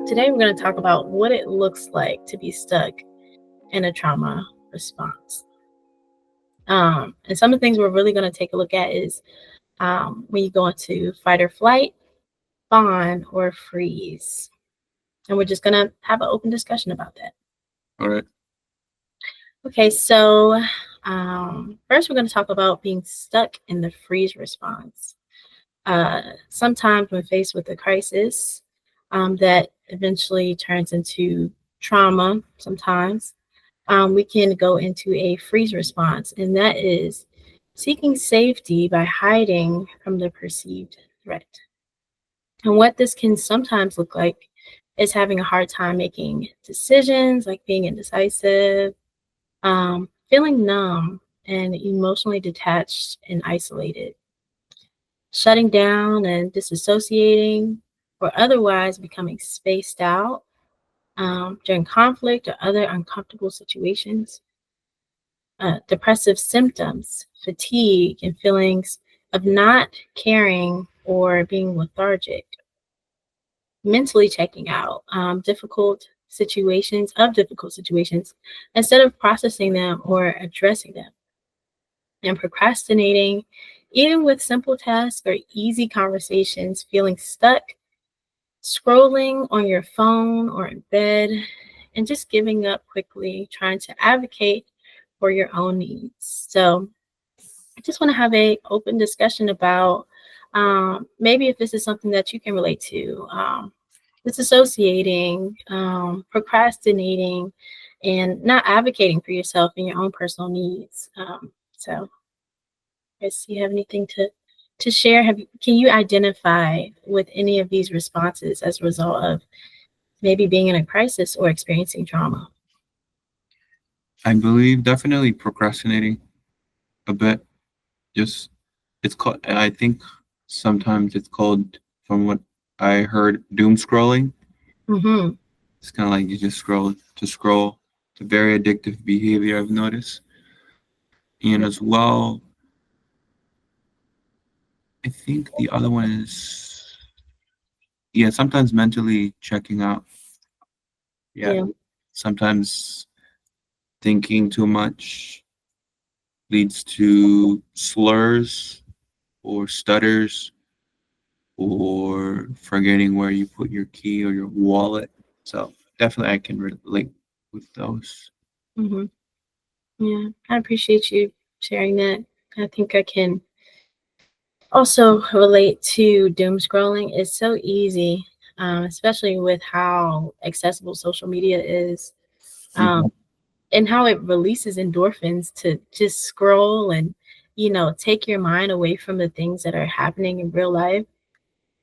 Today we're going to talk about what it looks like to be stuck in a trauma response. And some of the things we're really going to take a look at is when you go into fight or flight, fawn, or freeze. And we're just going to have an open discussion about that. All right. Okay, so first we're going to talk about being stuck in the freeze response. Sometimes when faced with a crisis that eventually turns into trauma, sometimes we can go into a freeze response, and that is seeking safety by hiding from the perceived threat. And what this can sometimes look like is having a hard time making decisions, like being indecisive, feeling numb and emotionally detached and isolated, shutting down and disassociating, or otherwise becoming spaced out during conflict or other uncomfortable situations. Depressive symptoms, fatigue, and feelings of not caring or being lethargic, mentally checking out difficult situations instead of processing them or addressing them, and procrastinating, even with simple tasks or easy conversations, feeling stuck, scrolling on your phone or in bed, and just giving up quickly, trying to advocate for your own needs. So I just want to have a open discussion about maybe if this is something that you can relate to, disassociating, procrastinating, and not advocating for yourself and your own personal needs. So, guys, do you have anything to share? Can you identify with any of these responses as a result of maybe being in a crisis or experiencing trauma? I believe definitely procrastinating a bit. Just it's called. I think sometimes it's called, from what I heard, doom scrolling. Mm-hmm. It's kind of like you just scroll to scroll. It's a very addictive behavior I've noticed. And as well, I think the other one is, yeah, sometimes mentally checking out. Yeah, Yeah. sometimes thinking too much leads to slurs or stutters or forgetting where you put your key or your wallet. So definitely I can relate with those. Mm-hmm. Yeah. I appreciate you sharing that. I think I can also relate to doom scrolling. It's so easy, especially with how accessible social media is, Hmm. um, and how it releases endorphins to just scroll and, take your mind away from the things that are happening in real life.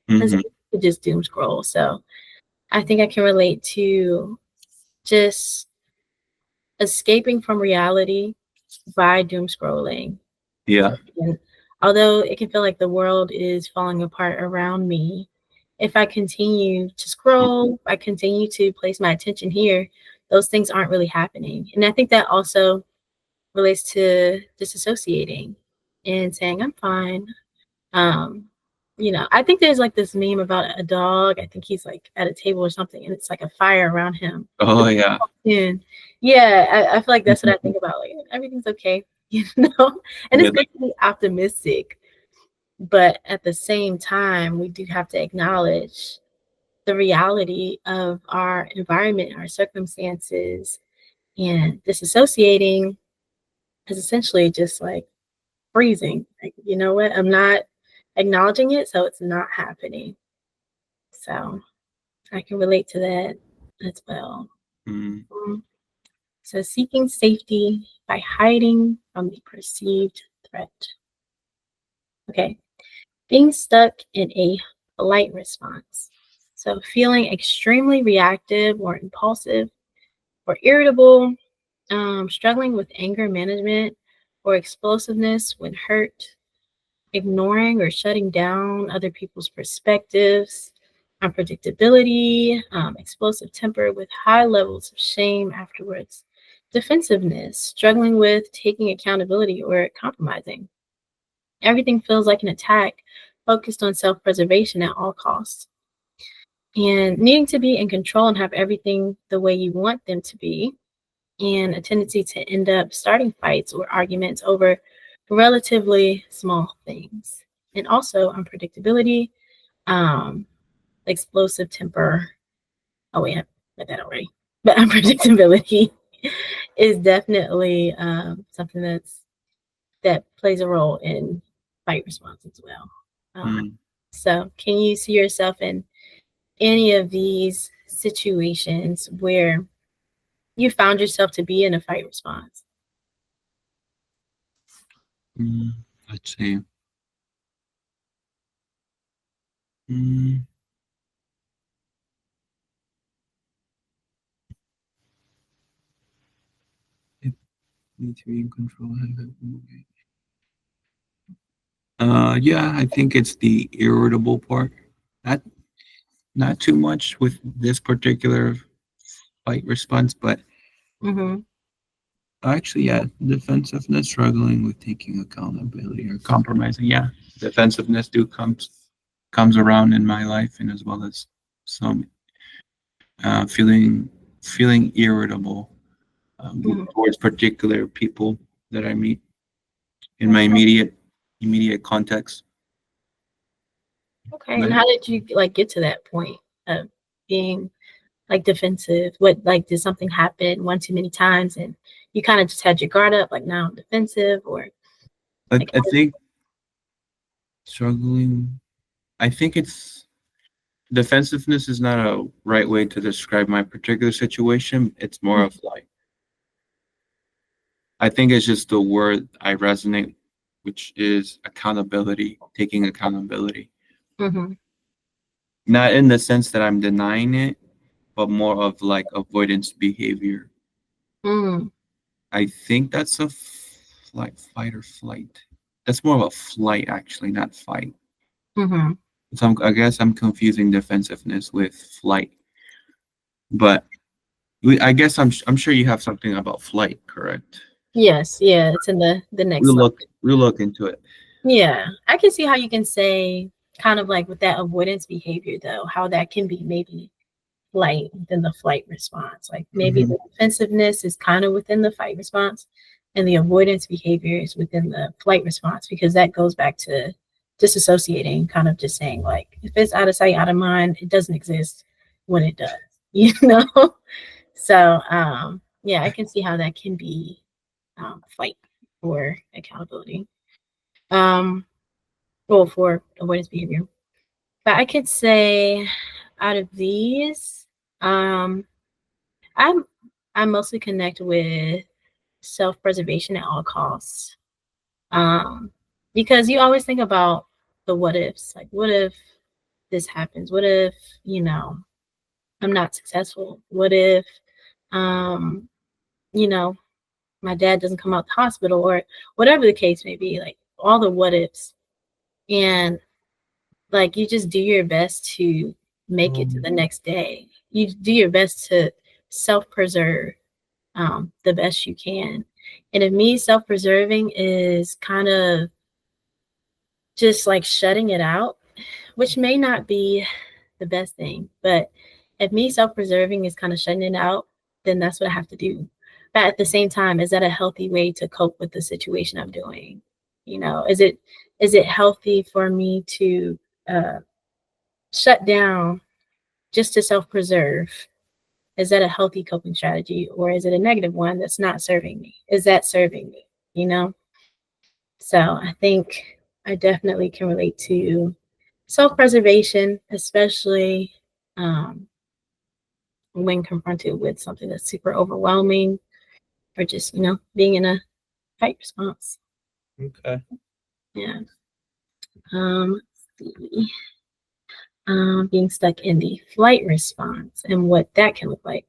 And so Hmm. you could just doom scroll. So I think I can relate to just escaping from reality by doom scrolling. Yeah. And although it can feel like the world is falling apart around me, if I continue to scroll, I continue to place my attention here, those things aren't really happening. And I think that also relates to disassociating and saying, I'm fine. Um, I think there's like this meme about a dog. I think he's like at a table or something, and it's like a fire around him. Oh yeah. And yeah, I feel like that's what I Mhm. think about. Like everything's okay, you know. And it's Yeah. good to be optimistic, but at the same time, we do have to acknowledge the reality of our environment, our circumstances, and disassociating is essentially just like freezing. Like, you know what? I'm not acknowledging it, so it's not happening. So I can relate to that as well. Mm. Mm. So seeking safety by hiding from the perceived threat. Okay. Being stuck in a flight response. So feeling extremely reactive or impulsive or irritable, struggling with anger management or explosiveness when hurt, ignoring or shutting down other people's perspectives, unpredictability, explosive temper with high levels of shame afterwards, defensiveness, struggling with taking accountability or compromising. Everything feels like an attack focused on self preservation at all costs. and needing to be in control and have everything the way you want them to be, and a tendency to end up starting fights or arguments over relatively small things. And also unpredictability, um, explosive temper. Oh, wait, I read that already. But unpredictability is definitely something that plays a role in fight response as well. Mm. So, can you see yourself in any of these situations where you found yourself to be in a fight response? Mm. Let's see. Mm. If need to be in control. Yeah, I think it's the irritable part. Not not too much with this particular fight response, but Mm-hmm. actually, yeah, defensiveness, struggling with taking accountability or compromising. Yeah, defensiveness do comes around in my life, and as well as some feeling irritable Mm-hmm. towards particular people that I meet in my Okay. immediate context. Okay. And But how did you like get to that point of being like defensive? What like did something happen one too many times and you kind of just had your guard up, like now I'm defensive, or like I how did, think struggling. I think it's defensiveness is not a right way to describe my particular situation. It's more of like I think it's just the word I resonate, which is accountability, taking accountability. mm-hmm. Not in the sense that I'm denying it, but more of like avoidance behavior. Mm, I think that's a like fight or flight. That's more of a flight, actually, not fight. mm-hmm. So I guess I'm confusing defensiveness with flight. But I guess I'm sure you have something about flight, correct? Yes, yeah, it's in the next slide. We'll look into it. Yeah, I can see how you can say kind of like with that avoidance behavior though, how that can be maybe flight within the flight response. Like maybe Hmm. the defensiveness is kind of within the fight response and the avoidance behavior is within the flight response, because that goes back to disassociating, kind of just saying like if it's out of sight, out of mind, it doesn't exist when it does, you know? So yeah, I can see how that can be fight or accountability. Um well, for avoidance behavior. But I could say out of these, I'm I mostly connect with self-preservation at all costs. Um, because you always think about the what ifs, like what if this happens? What if, you know, I'm not successful? What if um, you know, my dad doesn't come out the hospital, or whatever the case may be, like all the what ifs. And like you just do your best to make it to the next day. You do your best to self-preserve the best you can. And if me self-preserving is kind of just like shutting it out, which may not be the best thing, but if me self-preserving is kind of shutting it out, then that's what I have to do. But at the same time, is that a healthy way to cope with the situation I'm doing? You know, is it healthy for me to uh, shut down just to self-preserve? Is that a healthy coping strategy, or is it a negative one that's not serving me? Is that serving me? You know? So I think I definitely can relate to self-preservation, especially um, when confronted with something that's super overwhelming, or just, being in a fight response. Okay. Yeah. Let's see. Being stuck in the flight response and what that can look like.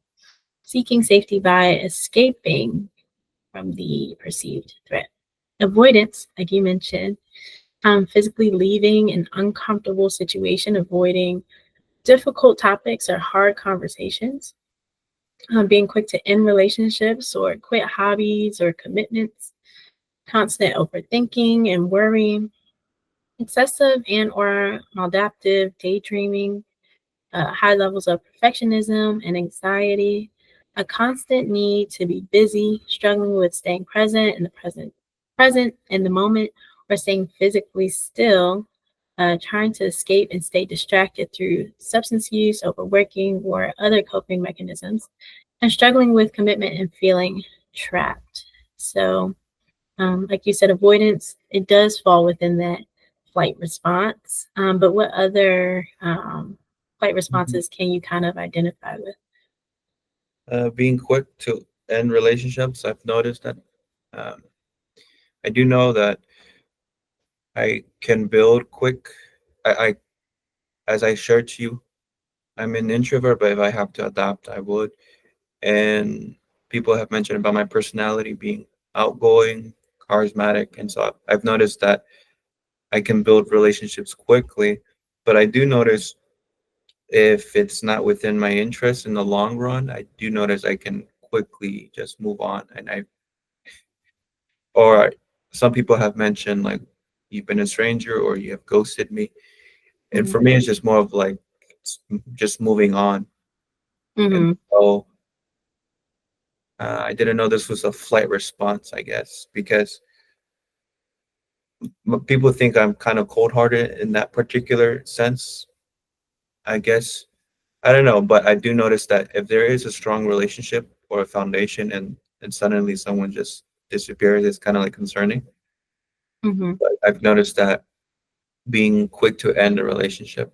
Seeking safety by escaping from the perceived threat. Avoidance, like you mentioned, physically leaving an uncomfortable situation, avoiding difficult topics or hard conversations, being quick to end relationships or quit hobbies or commitments, constant overthinking and worrying, excessive and or maladaptive daydreaming, high levels of perfectionism and anxiety, a constant need to be busy, struggling with staying present in the moment, or staying physically still, trying to escape and stay distracted through substance use, overworking, or other coping mechanisms, and struggling with commitment and feeling trapped. So, like you said, avoidance, it does fall within that flight response. But what other flight Mhm. responses can you kind of identify with? Being quick to end relationships, I've noticed that um, I do know that I can build quick. I as I shared to you, I'm an introvert, but if I have to adapt, I would. And people have mentioned about my personality being outgoing, charismatic, and so I've noticed that I can build relationships quickly. But I do notice if it's not within my interest in the long run, I do notice I can quickly just move on. And or some people have mentioned like you've been a stranger or you have ghosted me. And Mhm. for me, it's just more of like just moving on. And Mhm. so I didn't know this was a flight response, I guess, because people think I'm kind of cold hearted in that particular sense, I guess. I don't know, but I do notice that if there is a strong relationship or a foundation and suddenly someone just disappears, it's kind of like concerning. Mhm. But I've noticed that being quick to end a relationship.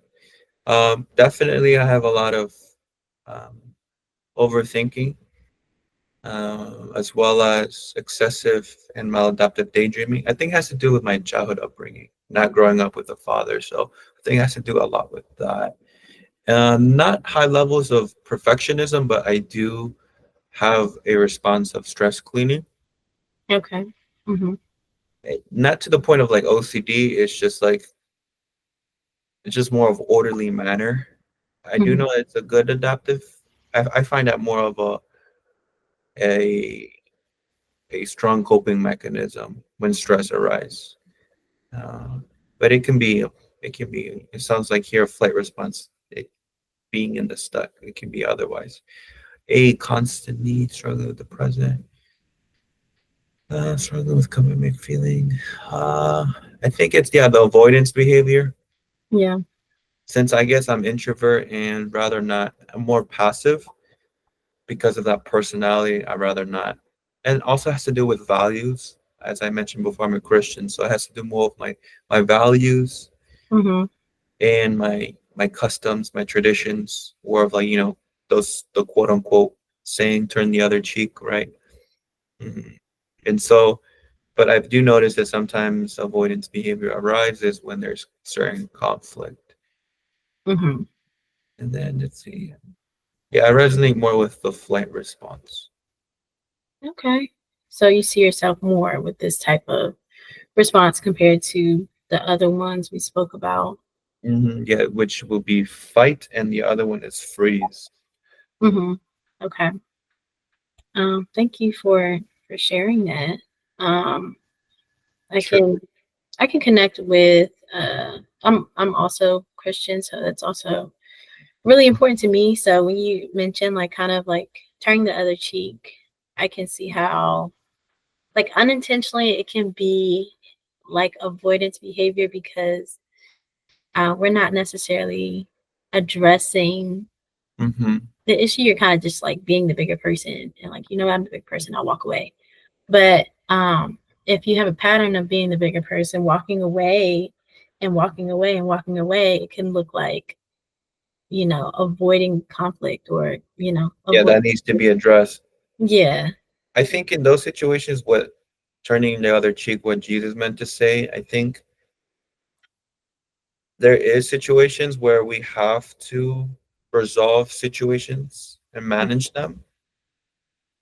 Definitely, I have a lot of um, overthinking, as well as excessive and maladaptive daydreaming. I think it has to do with my childhood upbringing, not growing up with a father. So I think it has to do a lot with that. Not high levels of perfectionism, but I do have a response of stress cleaning. Okay. Mhm. Not to the point of like OCD. It's just more of orderly manner. I do Mhm. know it's a good adaptive. I find that more of a a strong coping mechanism when stress arises. Uh, but it sounds like here flight response, being in the stuck, it can be otherwise. A constant need, struggling with the present, struggling with commitment feeling. Uh, I think it's, yeah, the avoidance behavior. Yeah. Since I guess I'm introvert and rather not, I'm more passive because of that personality. I rather not. And also has to do with values. As I mentioned before, I'm a Christian, so it has to do more with my values Mhm. and my customs, my traditions, or of like, those the quote unquote saying turn the other cheek, right? Mhm. And so, but I do notice that sometimes avoidance behavior arises when there's certain conflict. Mhm. And then let's see. Yeah, I resonate more with the flight response. Okay. So you see yourself more with this type of response compared to the other ones we spoke about. Yeah, which will be fight, and the other one is freeze. Mhm. Okay. Thank you for sharing that. Um, I Sure. can I can connect with. I'm also Christian, so that's also really important to me. So when you mention like kind of like turning the other cheek, I can see how like unintentionally it can be like avoidance behavior because we're not necessarily addressing Mm-hmm. the issue. You're kind of just like being the bigger person and like, I'm the big person, I'll walk away. But if you have a pattern of being the bigger person, walking away and walking away and walking away, it can look like, avoiding conflict or, Yeah, avoid. that needs to be addressed. Yeah. I think in those situations, what turning the other cheek, what Jesus meant to say, I think there is situations where we have to resolve situations and manage them.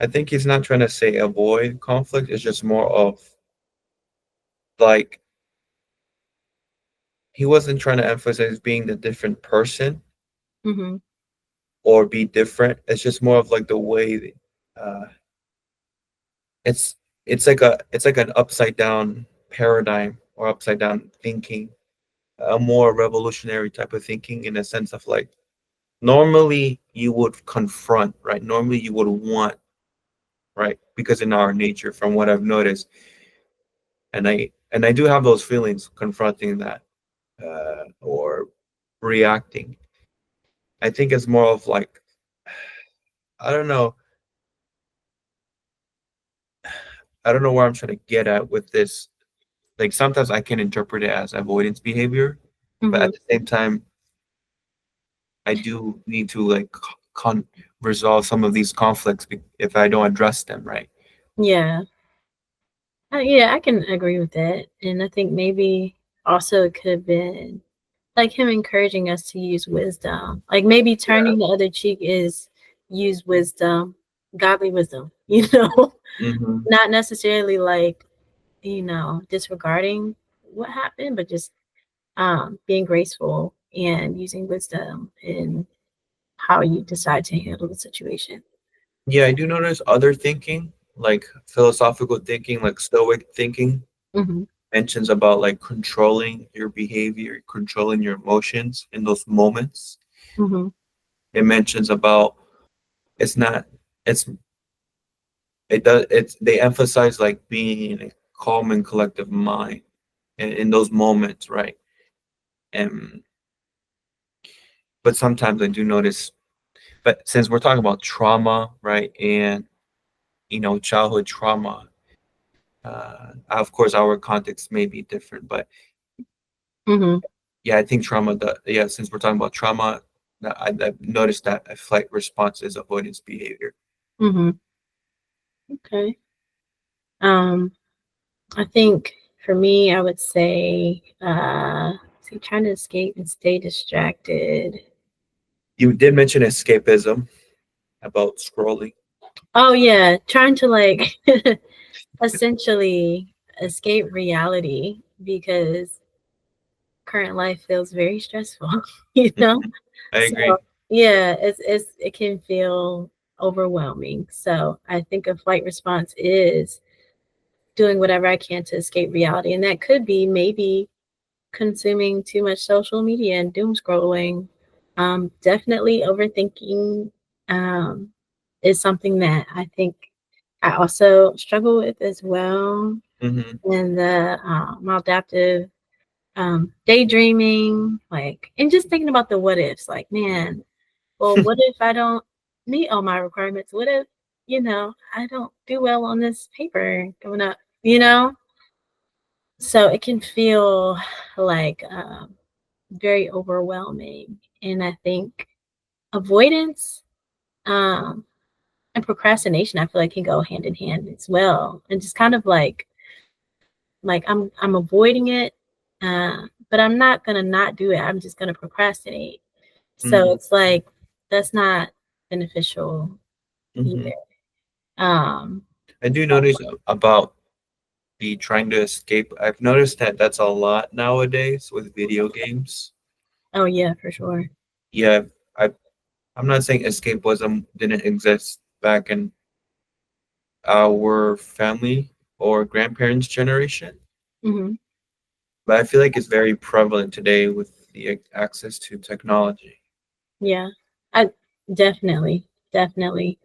I think he's not trying to say avoid conflict. It's just more of like he wasn't trying to emphasize being the different person Hmm. or be different. It's just more of like the way uh, it's it's like an upside down paradigm or upside down thinking, a more revolutionary type of thinking in a sense of like Normally, you would confront, right? Normally, you would want, right? Because in our nature, from what I've noticed, and I do have those feelings confronting that or reacting. I think it's more of like, I don't know, I don't know where I'm trying to get at with this. Like sometimes I can interpret it as avoidance behavior, but Hmm. at the same time, I do need to like resolve some of these conflicts if I don't address them, right? Yeah. Yeah, I can agree with that. And I think maybe also it could have been like him encouraging us to use wisdom. Like maybe Yeah. turning the other cheek is use wisdom, godly wisdom, you know, Mm-hmm. not necessarily like, disregarding what happened, but just being graceful and using wisdom in how you decide to handle the situation. Yeah, I do notice other thinking, like philosophical thinking, like Stoic thinking, Hmm. mentions about like controlling your behavior, controlling your emotions in those moments. Hmm. It mentions about it's not it's it does it's they emphasize like being in a calm and collective mind in those moments, right? And but sometimes I do notice, but since we're talking about trauma, right, and childhood trauma, of course our context may be different, but Hmm. yeah, I think trauma. Yeah, since we're talking about trauma, I've noticed that a flight response is avoidance behavior. Hmm. Okay. Um, I think for me, I would say, see, trying to escape and stay distracted. You did mention escapism about scrolling. Oh yeah, trying to like essentially escape reality because current life feels very stressful, you know? Mhm. I So agree. yeah, it can feel overwhelming. So I think a flight response is doing whatever I can to escape reality. And that could be maybe consuming too much social media and doom scrolling. Definitely overthinking um, is something that I think I also struggle with as well. Hmm. And the maladaptive daydreaming, like, and just thinking about the what ifs, like, man, well, what if I don't meet all my requirements? What if, I don't do well on this paper coming up, you know? So it can feel like very overwhelming. And I think avoidance um, and procrastination, I feel like can go hand in hand as well. And just kind of like I'm avoiding it, but I'm not gonna not do it. I'm just gonna procrastinate. So Hmm. it's like that's not beneficial either. Hmm. Um, I do notice about the trying to escape. I've noticed that that's a lot nowadays with video games. oh yeah, for sure. Yeah, I I'm not saying escapism didn't exist back in our family or grandparents' generation, Hmm. but I feel like it's very prevalent today with the access to technology. Yeah, I definitely, definitely.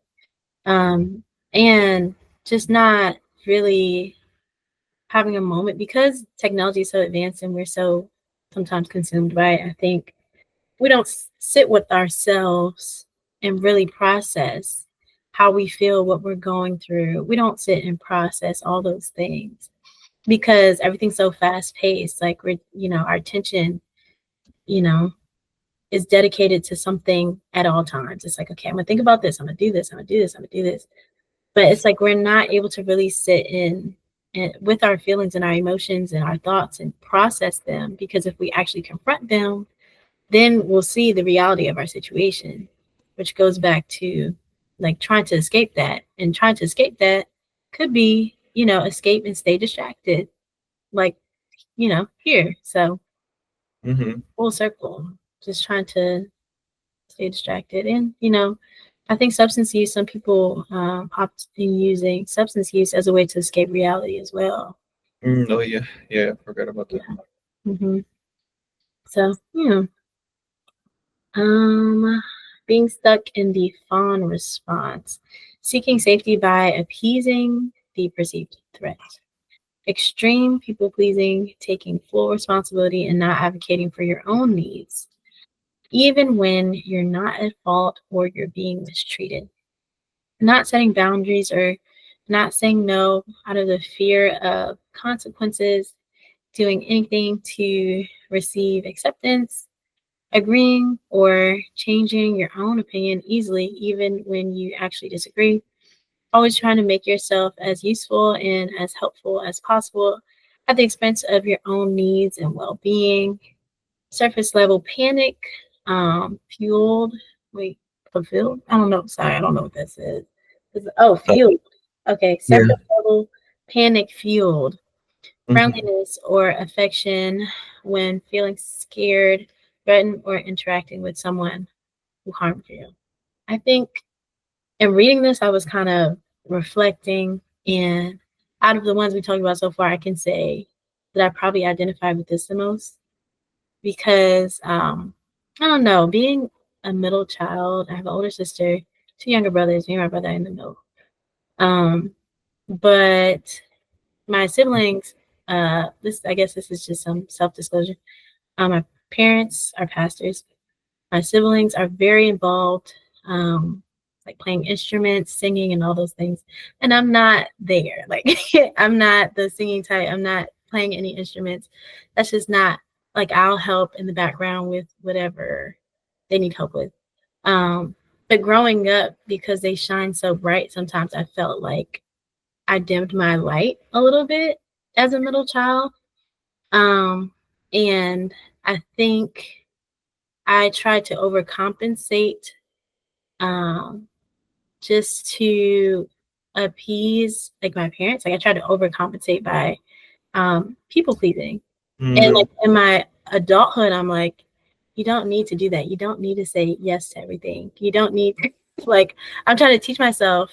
Um, and just not really having a moment because technology is so advanced and we're so sometimes consumed by it. I think we don't sit with ourselves and really process how we feel, what we're going through. We don't sit and process all those things because everything's so fast paced. Like our attention, you know, is dedicated to something at all times. It's like, okay, I'm gonna think about this. I'm gonna do this. I'm gonna do this. I'm gonna do this. But it's like we're not able to really sit in and with our feelings and our emotions and our thoughts and process them because if we actually confront them, then we'll see the reality of our situation, which goes back to like trying to escape that. And trying to escape that could be, escape and stay distracted, like, here. So Hmm. full circle, just trying to stay distracted. And, I think substance use, some people opt in using substance use as a way to escape reality as well. Oh yeah, yeah, I forgot about that. Yeah. Hmm. So, um, being stuck in the fawn response, seeking safety by appeasing the perceived threat. Extreme people pleasing, taking full responsibility and not advocating for your own needs, even when you're not at fault or you're being mistreated. Not setting boundaries or not saying no out of the fear of consequences, doing anything to receive acceptance, agreeing or changing your own opinion easily, even when you actually disagree. Always trying to make yourself as useful and as helpful as possible at the expense of your own needs and well being. Surface level panic, fueled, wait, fulfilled? I don't know. Sorry, I don't know what this is. Oh, fueled. Okay, Yeah. surface level panic fueled Mhm. friendliness or affection when feeling scared, threatened, or interacting with someone who harmed you. I think in reading this, I was kind of reflecting, and out of the ones we talked about so far, I can say that I probably identified with this the most because I don't know, being a middle child, I have an older sister, two younger brothers, me and my brother in the middle. Um, but my siblings, this I guess this is just some self disclosure. My parents are pastors. My siblings are very involved, like playing instruments, singing, and all those things. And I'm not there. Like I'm not the singing type. I'm not playing any instruments. That's just not like I'll help in the background with whatever they need help with. Um, but growing up, because they shine so bright, sometimes I felt like I dimmed my light a little bit as a middle child. Um, and I think I tried to overcompensate um, just to appease like my parents. Like I tried to overcompensate by people pleasing. And like Mhm. in my adulthood, I'm like, you don't need to do that. You don't need to say yes to everything. You don't need like I'm trying to teach myself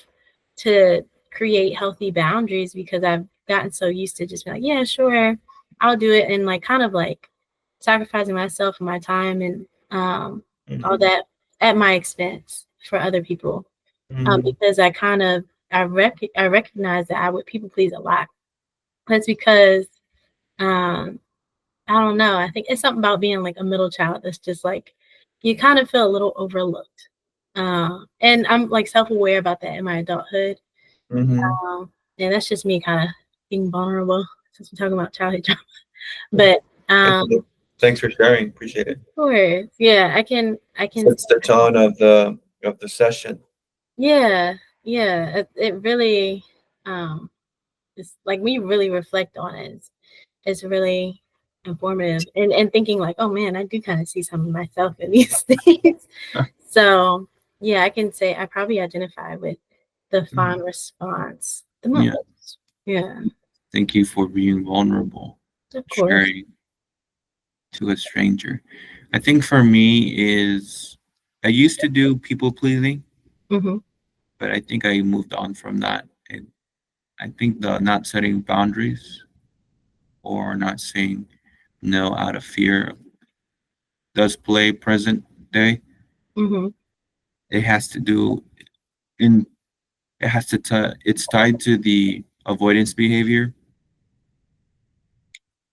to create healthy boundaries because I've gotten so used to just being like, yeah, sure, I'll do it, and like kind of like sacrificing myself and my time and all Mhm. that at my expense for other people. Mhm. Because I kind of I recognize that I would people please a lot. That's because um I don't know. I think it's something about being like a middle child that's just like you kind of feel a little overlooked. And I'm like self-aware about that in my adulthood. Mhm. And that's just me kind of being vulnerable since we're talking about childhood trauma. But Thank you. Thanks for sharing. Appreciate it. sure, yeah, I can Sets the tone of the session. yeah, yeah. It really um it's like we really reflect on it. It's really informative and thinking like, oh man, I do kind of see some of myself in these things. So yeah, I can say I probably identify with the Mhm. fawn response the Yeah. most. Yeah, Thank you for being vulnerable, of course. sharing to a stranger. I think for me is I used to do people pleasing, Hmm. but I think I moved on from that. And I think the not setting boundaries or not saying no out of fear does play present day. Hmm. It has to do in it has to it's tied to the avoidance behavior.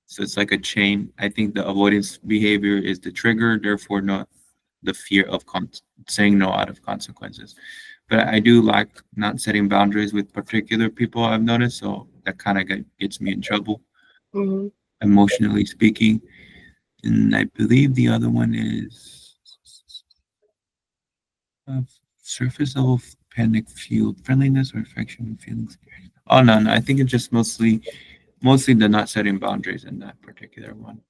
So it's like a chain. I think the avoidance behavior is the trigger, therefore not the fear of saying no out of consequences. But I do like not setting boundaries with particular people I've noticed, so that kind of gets me in trouble, Hmm. emotionally speaking. And I believe the other one is uh, surface level panic fueled friendliness or affection and feelings. Oh no, I think it's just mostly the not setting boundaries in that particular one.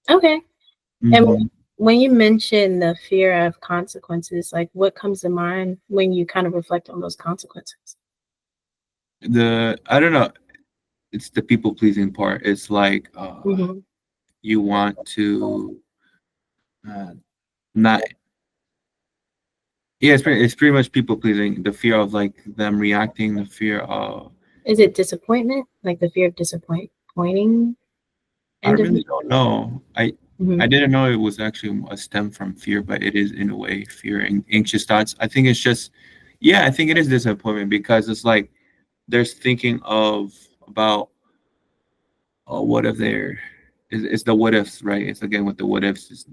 Okay. And Hmm. when you mention the fear of consequences, like what comes to mind when you kind of reflect on those consequences? The I don't know. It's the people pleasing part. It's like Hmm. you want to uh, not. Yeah, it's pretty much people pleasing. The fear of like them reacting. The fear of Is it disappointment? Like the fear of disappointing I individuals? really don't know. Hmm. I didn't know it was actually a stem from fear, but it is in a way fear and anxious thoughts. I think it's just, yeah, I think it is disappointment because it's like there's thinking of about, oh, what if there, it's the what ifs, right? It's again with the what ifs. It's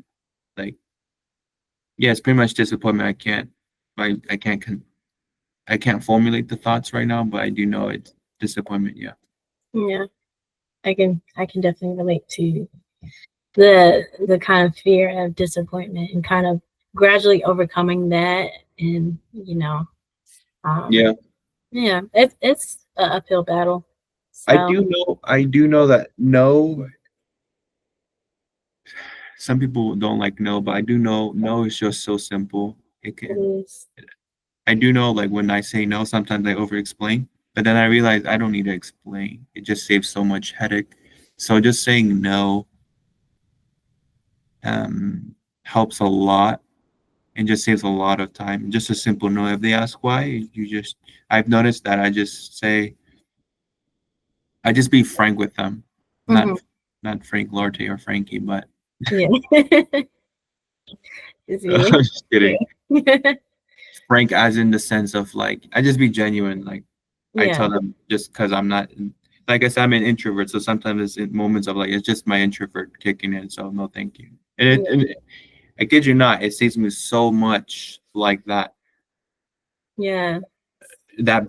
like, yeah, it's pretty much disappointment. I can't, I can't formulate the thoughts right now, but I do know it's disappointment. Yeah. Yeah, I can definitely relate to the kind of fear of disappointment and kind of gradually overcoming that, and um Yeah. yeah, it's a uphill battle. So I do know that no, some people don't like no, but I do know no is just so simple. It it can, is. I do know like when I say no, sometimes I over explain, but then I realize I don't need to explain. It just saves so much headache. So just saying no helps a lot and just saves a lot of time. Just a simple no. If they ask why, I've noticed that I just be frank with them, not Hmm. not Frank Lorte or Frankie, but Yeah. It's I'm you. just kidding. Yeah. Frank, as in the sense of like, I just be genuine. Like, I Yeah. tell them just because I'm not, like I said, I'm an introvert. So sometimes it's in moments of like, it's just my introvert kicking in. So no, thank you. I kid you not, it saves me so much like that. Yeah. That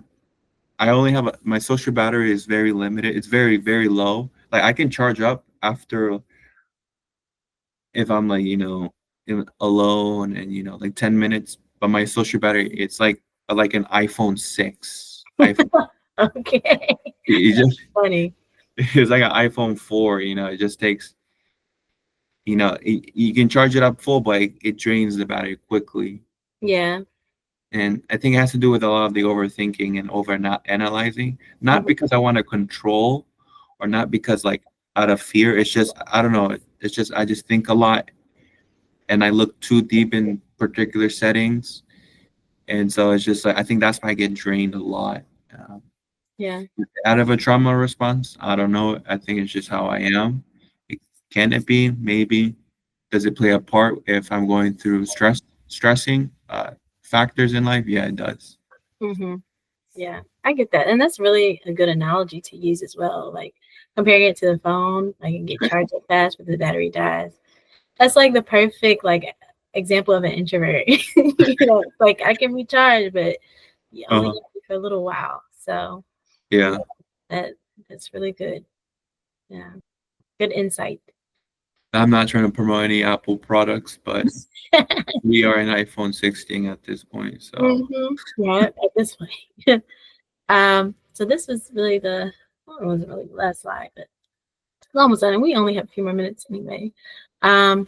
I only have my social battery is very limited. It's very, very low. Like I can charge up after if I'm like, alone and, like 10 minutes, but my social battery, it's like an iPhone 6. iPhone. Okay. It just Funny. it's like an iPhone 4, it just takes, you can charge it up full, but it drains the battery quickly. Yeah. And I think it has to do with a lot of the overthinking and over not analyzing, not Mhm. because I want to control or not because like out of fear. It's just, I don't know. It's just, I just think a lot and I look too deep in particular settings. And so it's just like, I think that's why I get drained a lot. Um, Yeah. Out of a trauma response, I don't know. I think it's just how I am. It, can it be? Maybe. Does it play a part if I'm going through stressing factors in life? Yeah, it does. Hmm. Yeah, I get that. And that's really a good analogy to use as well. Like comparing it to the phone, like it get charged up fast, but the battery dies. That's like the perfect like example of an introvert. It's like I can recharge, but you only Uh, get it for a little while. So yeah, yeah, that that's really good. Yeah, good insight. I'm not trying to promote any Apple products, but we are an iPhone 16 at this point. So, Yeah, at this point. So this was really well, it wasn't really the last slide, but it's almost done, and we only have a few more minutes anyway.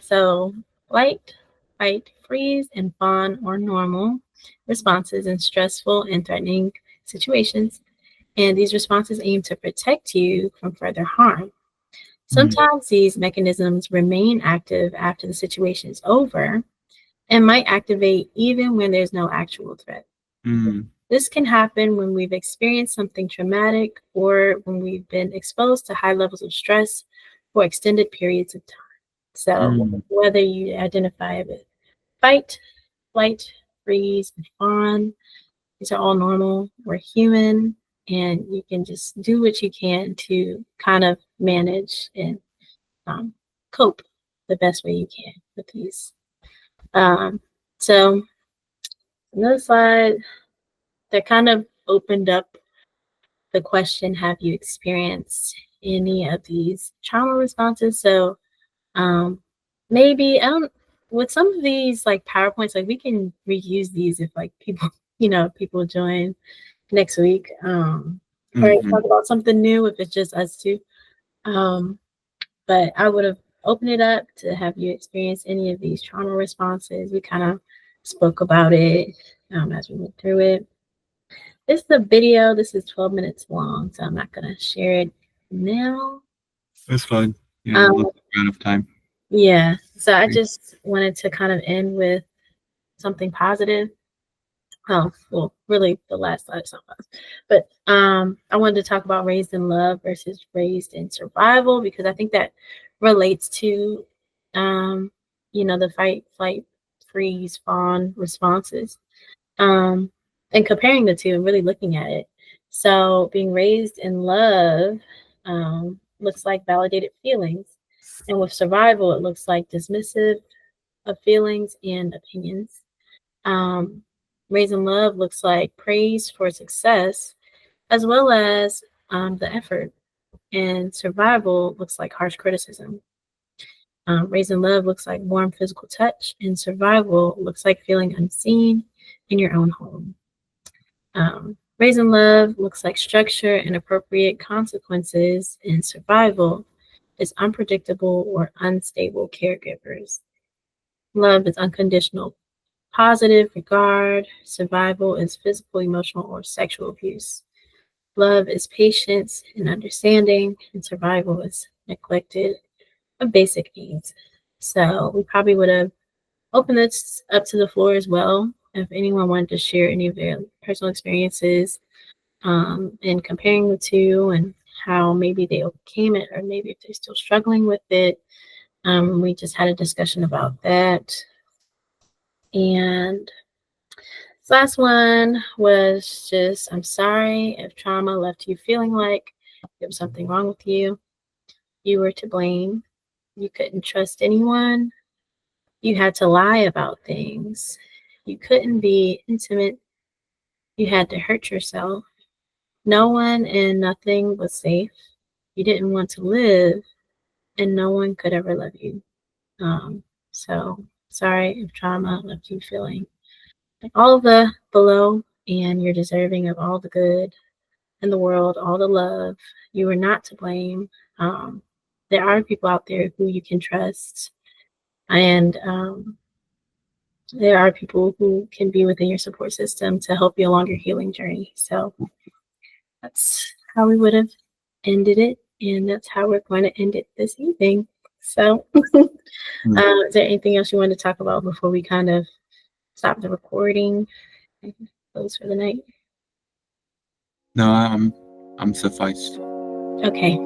So flight, fight, freeze, and fawn or normal responses in stressful and threatening situations. And these responses aim to protect you from further harm. mm, Sometimes these mechanisms remain active after the situation is over and might activate even when there's no actual threat. mm, This can happen when we've experienced something traumatic or when we've been exposed to high levels of stress for extended periods of time. So, mm, whether you identify it with fight, flight, freeze, and fawn, these are all normal. We're human, and you can just do what you can to kind of manage and um, cope the best way you can with these. Um, so, another slide that kind of opened up the question, have you experienced any of these trauma responses? So um maybe I don't, with some of these like PowerPoints, like we can reuse these if like people people join next week, or talk mm, about something new if it's just us two. um but I would have opened it up to have you experience any of these trauma responses. We kind of spoke about it as we went through it. This is a video. This is 12 minutes long, so I'm not gonna share it now. that's fine. Yeah, Um, look, we're out of time. yeah. So I just wanted to kind of end with something positive. Oh, well, really, the last slide is not positive. But I wanted to talk about raised in love versus raised in survival because I think that relates to um, the fight, flight, freeze, fawn responses, um, and comparing the two and really looking at it. So, being raised in love looks like validated feelings, and with survival, it looks like dismissive of feelings and opinions. Um, Raised in love looks like praise for success as well as the effort, and survival looks like harsh criticism. Raised in love looks like warm physical touch, and survival looks like feeling unseen in your own home. Raised in love looks like structure and appropriate consequences, and survival is unpredictable or unstable caregivers. Love is unconditional, positive regard. Survival is physical, emotional, or sexual abuse. Love is patience and understanding, and survival is neglected of basic needs. So we probably would have opened this up to the floor as well if anyone wanted to share any of their personal experiences and comparing the two and how maybe they overcame it or maybe if they're still struggling with it. We just had a discussion about that. And this last one was just I'm sorry if trauma left you feeling like there was something wrong with you. You were to blame. You couldn't trust anyone. You had to lie about things. You couldn't be intimate. You had to hurt yourself. No one and nothing was safe. You didn't want to live, and no one could ever love you. So sorry if trauma left you feeling like all of the below, and you're deserving of all the good in the world, all the love. You were not to blame. Um, there are people out there who you can trust, and there are people who can be within your support system to help you along your healing journey. So that's how we would have ended it, and that's how we're going to end it this evening. So, is there anything else you want to talk about before we kind of stop the recording and close for the night? No, I'm sufficed. Okay.